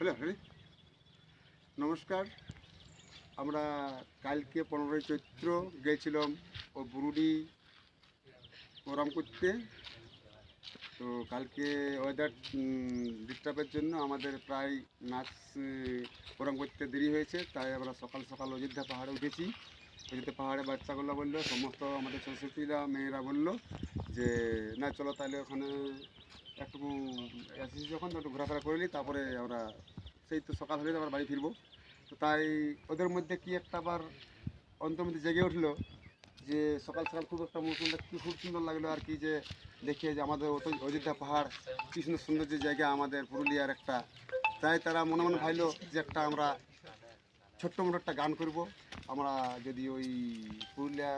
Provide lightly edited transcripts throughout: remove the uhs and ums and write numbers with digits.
Hello হ্যাঁ নমস্কার। আমরা কালকে 15ই চৈত্র গিয়েছিলাম ও বুরুডি প্রোগ্রাম করতে। তো কালকে ওয়েদার ডিস্টার্বের জন্য আমাদের প্রায় নাচ প্রোগ্রাম করতে দেরি হয়েছে, তাই আমরা সকাল সকাল অযোধ্যা পাহাড়ে উঠেছি। অযোধ্যা পাহাড়ে বাচ্চাগুলো বললো, সমস্ত আমাদের সরস্বতীরা মেয়েরা বললো যে না চলো তাহলে ওখানে একটু এসেছি যখন তো একটু ঘোরাফেরা করে নিই, তারপরে আমরা সেই তো সকাল হলে আবার বাড়ি ফিরবো। তো তাই ওদের মধ্যে কি একটা আবার অন্তর্মধ্যে জেগে উঠলো যে সকাল সকাল খুব একটা মৌসুমটা খুব সুন্দর লাগলো আর কি, যে দেখে যে আমাদের অযোধ্যা পাহাড় কি সুন্দর সুন্দর যে জায়গা আমাদের পুরুলিয়ার একটা। তাই তারা মনে মনে ভাবলো যে একটা আমরা ছোট্ট মোটো একটা গান করব। আমরা যদি ওই পুরুলিয়া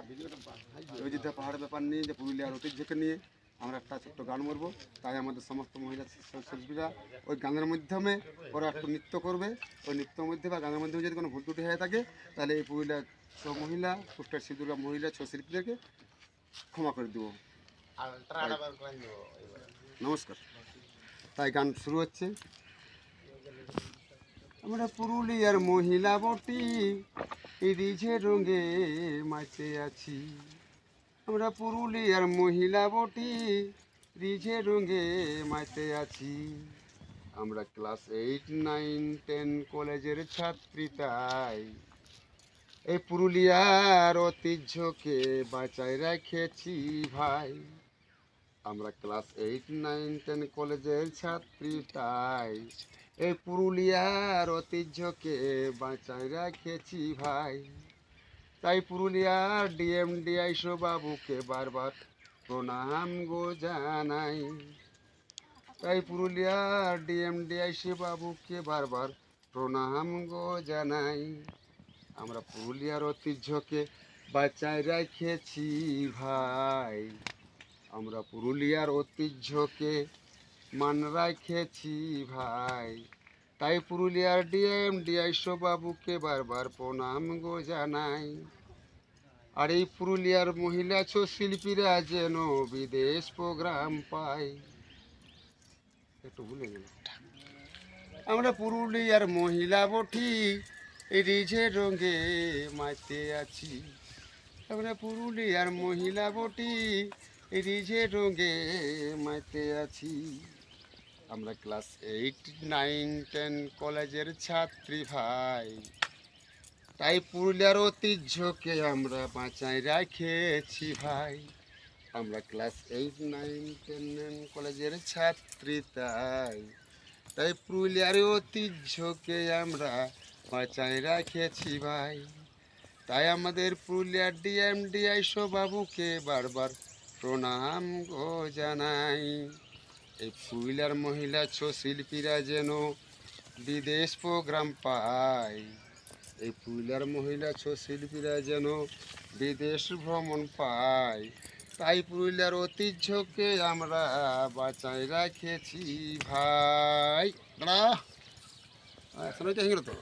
অযোধ্যা পাহাড়ের ব্যাপার নিয়ে, যে পুরুলিয়ার ঐতিহ্যকে নিয়ে আমরা একটা ছোট্ট গান করবো। তাই আমাদের সমস্ত মহিলা শিল্পীরা ওই গানের মাধ্যমে ওরা একটু নৃত্য করবে। ওই নৃত্যের মধ্যে বা গানের মাধ্যমে যদি কোনো ভুল ত্রুটি হয়ে থাকে তাহলে এই পুরুলিয়ার সব মহিলা পুষ্টার শিল্পীরা মহিলা শিল্পীদেরকে ক্ষমা করে দেবো। নমস্কার। তাই গান শুরু হচ্ছে। আমরা পুরুলিয়ার মহিলা বটি, রিঝে রঙে মাচে আছি। আমরা পুরুলিয়ার মহিলা বটি, রিঝে রঙে মাইতে আছি। আমরা ক্লাস 8, 9, 10 কলেজের ছাত্রী, তাই এই পুরুলিয়ার ঐতিহ্যকে বাঁচায় রেখেছি ভাই। আমরা ক্লাস 8, 9, 10 কলেজের ছাত্রী, তাই এই পুরুলিয়ার ঐতিহ্যকে বাঁচায় রেখেছি ভাই। তাই পুরুলিয়ার ডিএমডিআইসো বাবুকে বারবার প্রণাম গো জানাই। তাই পুরুলিয়ার ডিএমডিআইসো বাবুকে বারবার প্রণাম গো জানাই। আমরা পুরুলিয়ার ঐতিহ্যকে বাঁচায় রেখেছি ভাই। আমরা পুরুলিয়ার ঐতিহ্যকে মান রেখেছি ভাই। তাই পুরুলিয়ার ডিএমডিআইসো বাবুকে বারবার প্রণাম গো জানাই। আর এই পুরুলিয়ার মহিলা শিল্পীরা যেন বিদেশ প্রোগ্রাম পায়। একটু ভুলে গেলাম। আমরা পুরুলিয়ার মহিলা বটি, রিঝে রঙে মাইতে আছি। আমরা পুরুলিয়ার মহিলা বটি, রিঝে রঙে মাইতে আছি। আমরা ক্লাস 8, 9, 10 কলেজের ছাত্রী ভাই। তাই পুরুলিয়ার ঐতিহ্যকে আমরা বাঁচায় রেখেছি ভাই। আমরা ক্লাস 8, 9, 10 কলেজের ছাত্রী, তাই তাই পুরুলিয়ার ঐতিহ্যকে আমরা বাঁচায় রেখেছি ভাই। তাই আমাদের পুরুলিয়ার ডিএমডিআইসো বাবুকে বারবার প্রণাম গো জানাই। এই পুরুলিয়ার মহিলা শিল্পীরা যেন বিদেশ প্রোগ্রাম পায়। এই পুরুলিয়ার মহিলা শিল্পীরা যেন বিদেশ ভ্রমণ পায়। তাই পুরুলিয়ার ঐতিহ্যকে আমরা বাঁচায় রেখেছি ভাই। দাঁড়া, শোনাইতে হয়ে গেল তো।